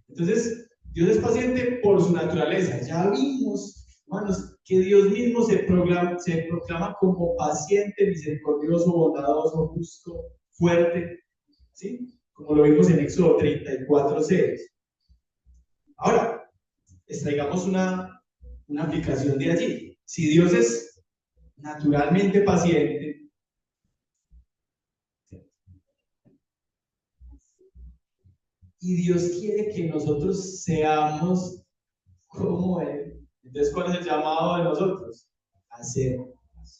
Speaker 1: Entonces, Dios es paciente por su naturaleza. Ya vimos, hermanos, que Dios mismo se proclama como paciente, misericordioso, bondadoso, justo, fuerte. ¿Sí? Como lo vimos en Éxodo 34:6. Ahora, extraigamos una aplicación de allí. Si Dios es naturalmente paciente, y Dios quiere que nosotros seamos como Él, entonces, ¿cuál es el llamado de nosotros? A ser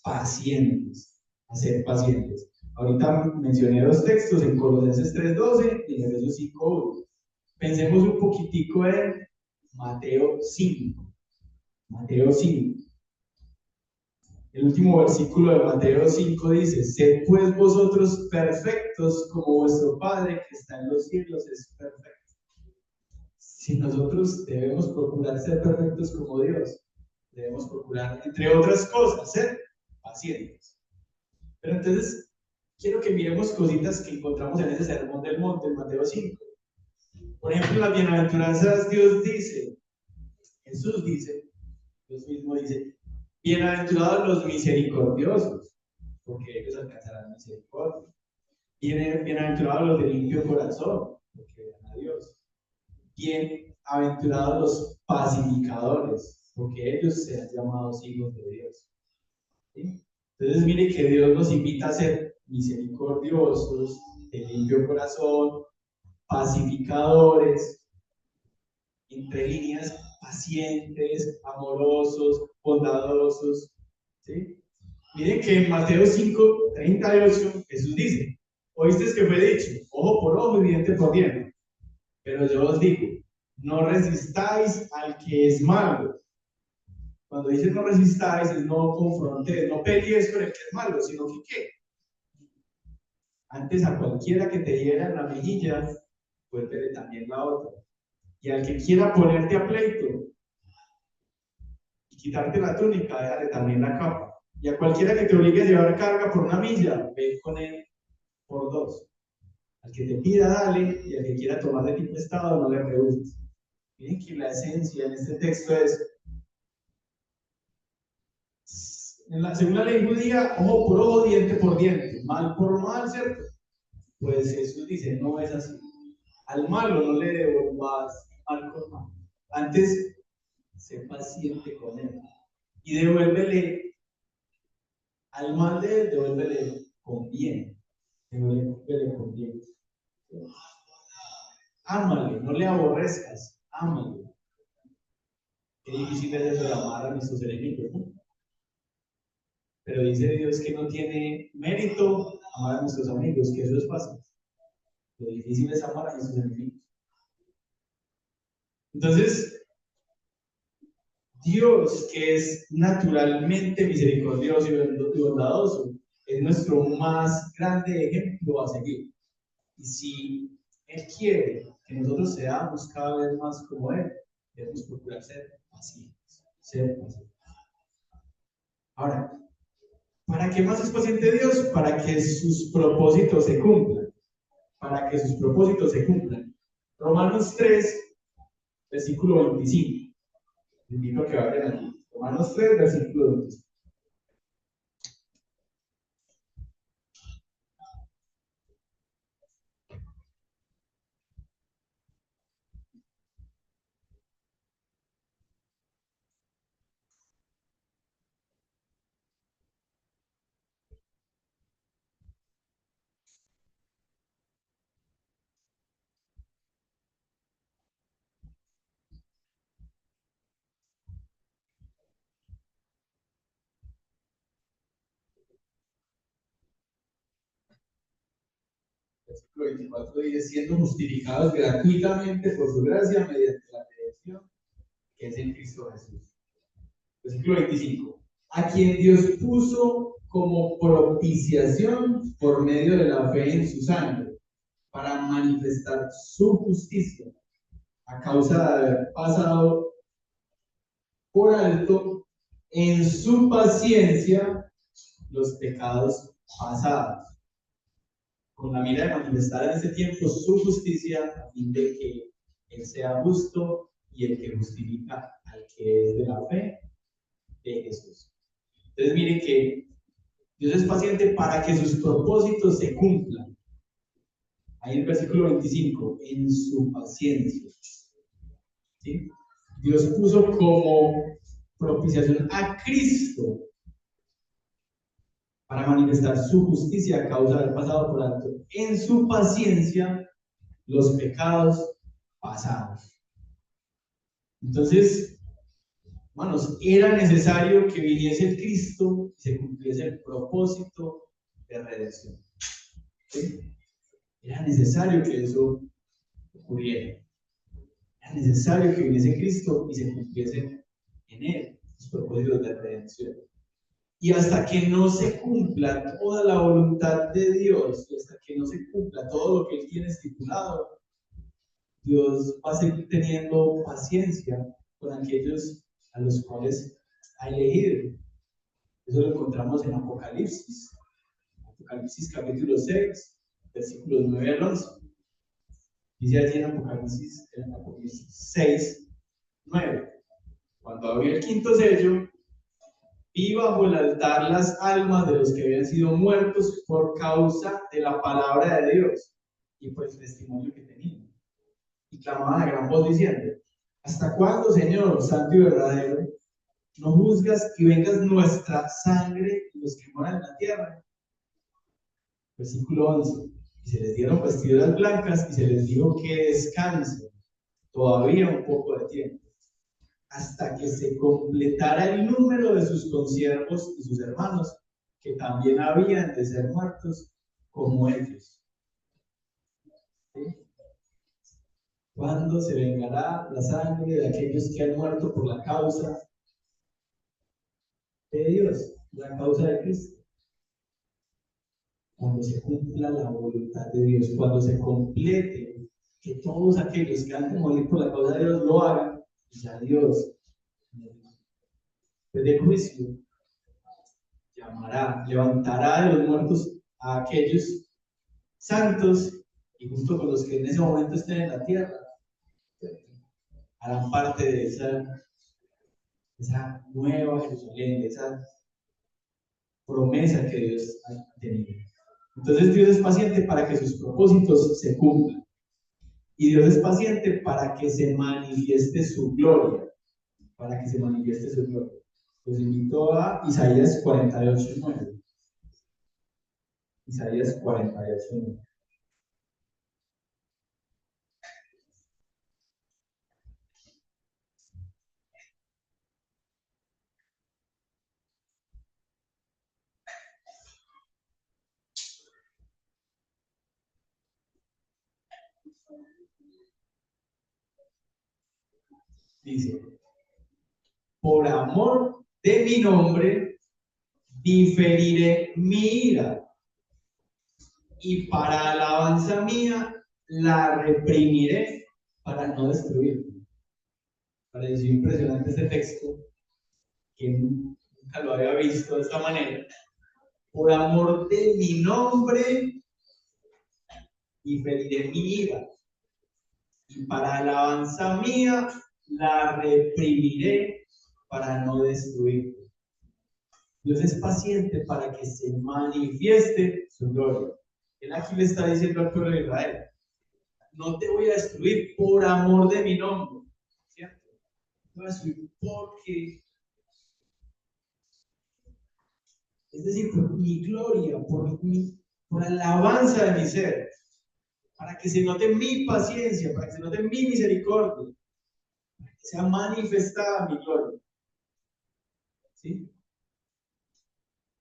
Speaker 1: pacientes, a ser pacientes. Ahorita mencioné dos textos, en Colosenses 3:12 y en Efesios 5:1. Pensemos un poquitico en Mateo 5. Mateo 5. El último versículo de Mateo 5 dice: sed pues vosotros perfectos como vuestro Padre que está en los cielos es perfecto. Si nosotros debemos procurar ser perfectos como Dios, debemos procurar, entre otras cosas, ser pacientes. Pero entonces, quiero que miremos cositas que encontramos en ese sermón del monte, en Mateo 5. Por ejemplo, en las bienaventuranzas, Dios dice, Jesús dice, Dios mismo dice: bienaventurados los misericordiosos, porque ellos alcanzarán misericordia. Bienaventurados los de limpio corazón, porque verán a Dios. Bienaventurados los pacificadores, porque ellos serán llamados hijos de Dios. ¿Sí? Entonces, mire que Dios nos invita a ser misericordiosos, de limpio corazón, pacificadores, entre líneas, pacientes, amorosos, bondadosos. ¿Sí? Miren que en Mateo 5:38 Jesús dice: oísteis que fue dicho, ojo por ojo y diente por diente. Pero yo os digo, no resistáis al que es malo. Cuando dice no resistáis, es no confrontéis, no pelees con el que es malo, sino que ¿qué? Antes a cualquiera que te hiera en la mejilla, vuélvele también la otra. Y al que quiera ponerte a pleito y quitarte la túnica, déjale también la capa. Y a cualquiera que te obligue a llevar carga por una milla, ve con él por dos. Al que te pida, dale, y al que quiera tomar de ti prestado, no le rehuses. Miren que la esencia en este texto es, según la ley judía, ojo por ojo, diente por diente, mal por mal, ¿cierto? Pues Jesús dice: no es así. Al malo no le devuelvas mal por mal. Antes, sé paciente con él. Y devuélvele al mal de él, devuélvele con bien. Devuélvele con bien. Ámale, no le aborrezcas, ámale. Qué difícil es eso de amar a nuestros enemigos, ¿no? Pero dice Dios que no tiene mérito amar a nuestros amigos, que eso es fácil. Lo difícil es amar a nuestros enemigos. Entonces, Dios, que es naturalmente misericordioso y bondadoso, es nuestro más grande ejemplo a seguir. Y si Él quiere que nosotros seamos cada vez más como Él, debemos procurar ser pacientes, ser pacientes. Ahora, ¿para qué más es paciente Dios? Para que sus propósitos se cumplan. Para que sus propósitos se cumplan. Romanos 3, versículo 25. Les invito a que vayan allí. Romanos 3, versículo 25. Versículo 24 dice, siendo justificados gratuitamente por su gracia mediante la redención que es en Cristo Jesús. Versículo 25. A quien Dios puso como propiciación por medio de la fe en su sangre, para manifestar su justicia, a causa de haber pasado por alto en su paciencia los pecados pasados, con la mira de manifestar en ese tiempo su justicia, a fin de que Él sea justo y el que justifica al que es de la fe de Jesús. Entonces miren que Dios es paciente para que sus propósitos se cumplan. Ahí en el versículo 25, en su paciencia. ¿Sí? Dios puso como propiciación a Cristo para manifestar su justicia a causa de haber pasado por alto en su paciencia los pecados pasados. Entonces, hermanos, era necesario que viniese el Cristo y se cumpliese el propósito de redención. ¿Sí? Era necesario que eso ocurriera. Era necesario que viniese Cristo y se cumpliese en Él los propósitos de redención. Y hasta que no se cumpla toda la voluntad de Dios, y hasta que no se cumpla todo lo que Él tiene estipulado, Dios va a seguir teniendo paciencia con aquellos a los cuales ha elegido. Eso lo encontramos en Apocalipsis. Apocalipsis capítulo 6, versículos 9 al 11. Dice allí en Apocalipsis 6, 9. Cuando abrió el quinto sello, vi bajo el altar las almas de los que habían sido muertos por causa de la palabra de Dios y por el testimonio que tenían. Y clamaban a gran voz diciendo: ¿hasta cuándo, Señor, santo y verdadero, no juzgas y vengas nuestra sangre y los que moran en la tierra? Versículo 11. Y se les dieron vestiduras blancas y se les dijo que descansen todavía un poco de tiempo, hasta que se completara el número de sus consiervos y sus hermanos, que también habían de ser muertos como ellos. ¿Sí? ¿Cuándo se vengará la sangre de aquellos que han muerto por la causa de Dios, la causa de Cristo? Cuando se cumpla la voluntad de Dios, cuando se complete, que todos aquellos que han de morir por la causa de Dios lo hagan, y ya Dios, después del juicio, llamará, levantará de los muertos a aquellos santos y justo con los que en ese momento estén en la tierra, harán parte de esa nueva Jerusalén, de esa promesa que Dios ha tenido. Entonces Dios es paciente para que sus propósitos se cumplan. Y Dios es paciente para que se manifieste su gloria. Para que se manifieste su gloria. Los invito a Isaías 48:9. Isaías 48:9. Dice: por amor de mi nombre, diferiré mi ira, y para alabanza mía la reprimiré para no destruirme. Pareció impresionante este texto, que nunca lo había visto de esta manera. Por amor de mi nombre, diferiré mi ira, y para alabanza mía la reprimiré para no destruirme. Dios es paciente para que se manifieste su gloria. Él aquí le está diciendo al pueblo de Israel: no te voy a destruir por amor de mi nombre, ¿cierto? No te voy a destruir porque, es decir, por mi gloria, por alabanza de mi ser, para que se note mi paciencia, para que se note mi misericordia, para que sea manifestada mi gloria. ¿Sí?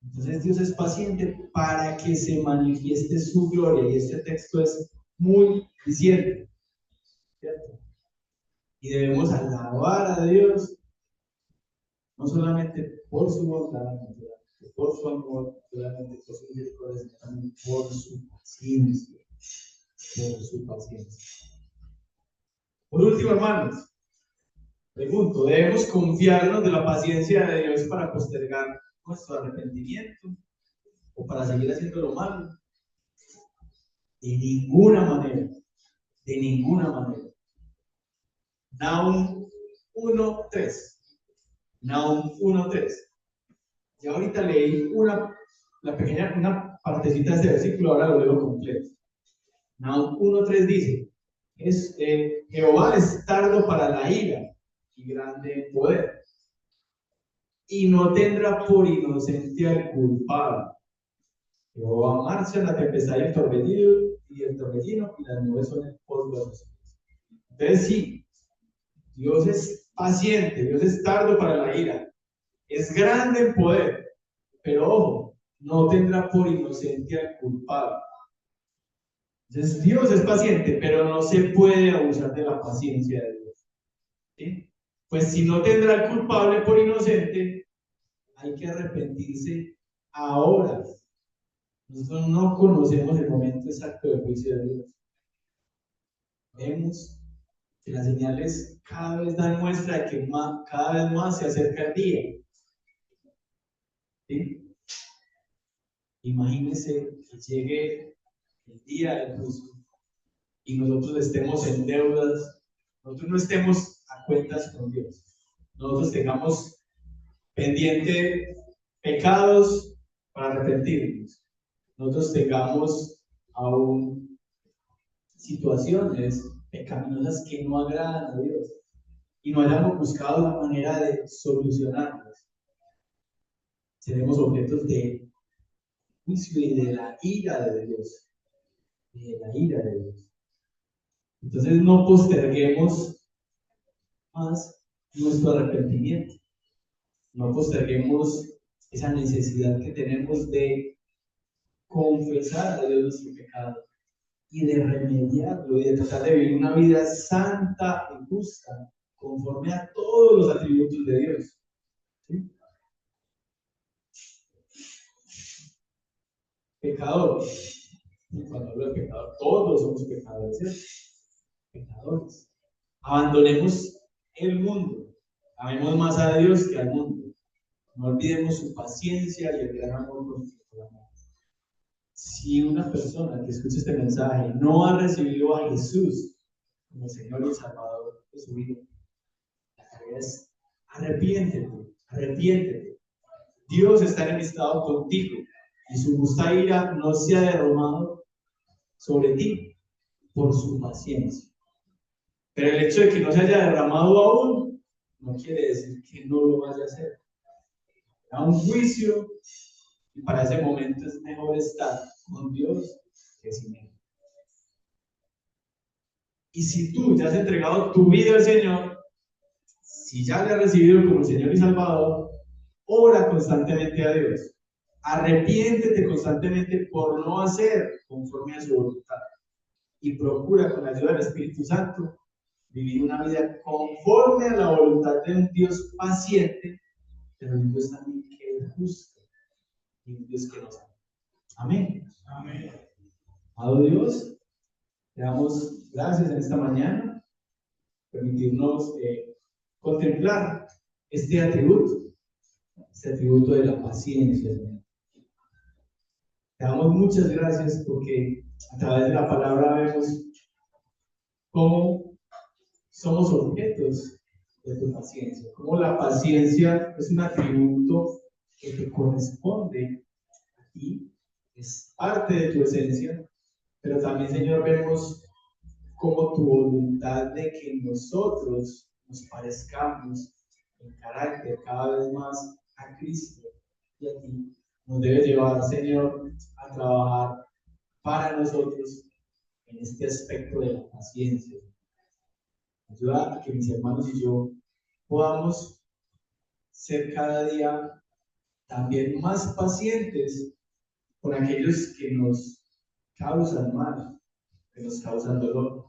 Speaker 1: Entonces Dios es paciente para que se manifieste su gloria, y este texto es muy diciente, ¿cierto? Y debemos alabar a Dios no solamente por su bondad, por su amor, solamente por su misericordia, sino también por su paciencia, por su paciencia. Por último, hermanos, pregunto: ¿debemos confiarnos de la paciencia de Dios para postergar nuestro arrepentimiento o para seguir haciendo lo malo? De ninguna manera, de ninguna manera. Nahum 1:3. Nahum 1:3. Y ahorita leí una partecita de este versículo, ahora lo leo completo. Nahum 1:3 dice: Jehová es tardo para la ira y grande en poder, y no tendrá por inocente al culpable. Jehová marcha en la tempestad y el torbellino, y las nubes son el polvo de sus pies. Entonces sí, Dios es paciente, Dios es tardo para la ira, es grande en poder, pero ojo, no tendrá por inocente al culpable. Entonces Dios es paciente, pero no se puede abusar de la paciencia de Dios. ¿Sí? Pues si no tendrá al culpable por inocente, hay que arrepentirse ahora. Nosotros no conocemos el momento exacto del juicio de Dios. Vemos que las señales cada vez dan muestra de que cada vez más se acerca el día. ¿Sí? Imagínense que llegue el día del juicio y nosotros estemos en deudas, nosotros no estemos a cuentas con Dios, nosotros tengamos pendiente pecados para arrepentirnos, nosotros tengamos aún situaciones pecaminosas que no agradan a Dios y no hayamos buscado la manera de solucionarlas. Seremos objetos de juicio y de la ira de Dios. De la ira de Dios. Entonces no posterguemos más nuestro arrepentimiento. No posterguemos esa necesidad que tenemos de confesar a Dios nuestro pecado y de remediarlo y de tratar de vivir una vida santa y justa conforme a todos los atributos de Dios. ¿Sí? Pecador. Y cuando hablo de pecador, todos somos pecadores, ¿sí? Pecadores. Abandonemos el mundo. Amemos más a Dios que al mundo. No olvidemos su paciencia y el gran amor con nuestro amor. Si una persona que escucha este mensaje no ha recibido a Jesús como Señor y Salvador de su vida, la tarea es: arrepiéntete, arrepiéntete. Dios está enemistado contigo y su justa ira no se ha derramado sobre ti por su paciencia. Pero el hecho de que no se haya derramado aún no quiere decir que no lo vaya a hacer. A un juicio, y para ese momento es mejor estar con Dios que sin Él. Y si tú ya has entregado tu vida al Señor, si ya le has recibido como Señor y Salvador, ora constantemente a Dios. Arrepiéntete constantemente por no hacer conforme a su voluntad. Y procura, con la ayuda del Espíritu Santo, vivir una vida conforme a la voluntad de un Dios paciente, pero un Dios también que es justo. y un Dios que nos ama. Amén.
Speaker 2: Amén.
Speaker 1: Amado Dios, te damos gracias en esta mañana, permitirnos contemplar este atributo de la paciencia, Señor. Te damos muchas gracias porque a través de la palabra vemos cómo somos objetos de tu paciencia, cómo la paciencia es un atributo que te corresponde a ti, es parte de tu esencia, pero también, Señor, vemos cómo tu voluntad de que nosotros nos parezcamos en carácter cada vez más a Cristo y a ti, nos debe llevar, Señor, a trabajar para nosotros en este aspecto de la paciencia. Ayuda a que mis hermanos y yo podamos ser cada día también más pacientes con aquellos que nos causan mal, que nos causan dolor.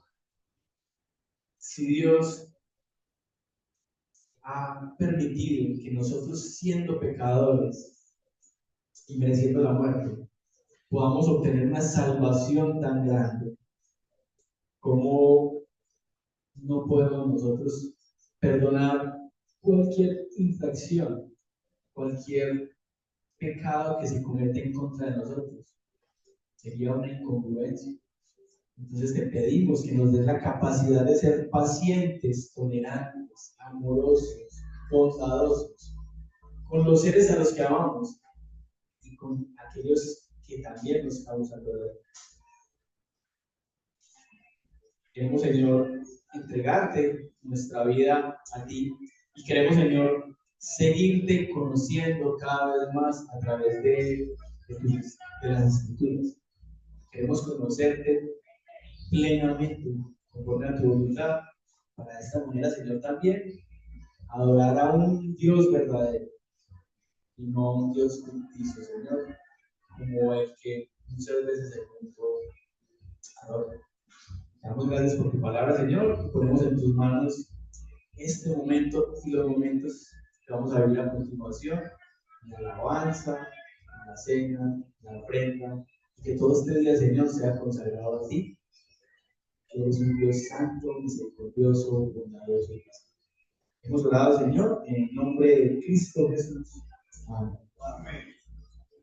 Speaker 1: Si Dios ha permitido que nosotros, siendo pecadores y mereciendo la muerte, podamos obtener una salvación tan grande, como no podemos nosotros perdonar cualquier infracción, cualquier pecado que se comete en contra de nosotros? Sería una incongruencia. Entonces te pedimos que nos des la capacidad de ser pacientes, tolerantes, amorosos, bondadosos, con los seres a los que amamos y con aquellos que también nos causan dolor. Queremos, Señor, entregarte nuestra vida a ti y queremos, Señor, seguirte conociendo cada vez más a través de las Escrituras. Queremos conocerte plenamente conforme a tu voluntad, para de esta manera, Señor, también adorar a un Dios verdadero y no a un Dios ficticio, Señor, como el que muchas veces el mundo adora. Te damos gracias por tu palabra, Señor, y ponemos en tus manos este momento y los momentos que vamos a vivir a continuación, la alabanza, la cena, la ofrenda, y que todo este día, Señor, sea consagrado a ti, que eres un Dios santo, misericordioso, bondadoso. Hemos orado, Señor, en el nombre de Cristo Jesús. Amén.
Speaker 2: Amén.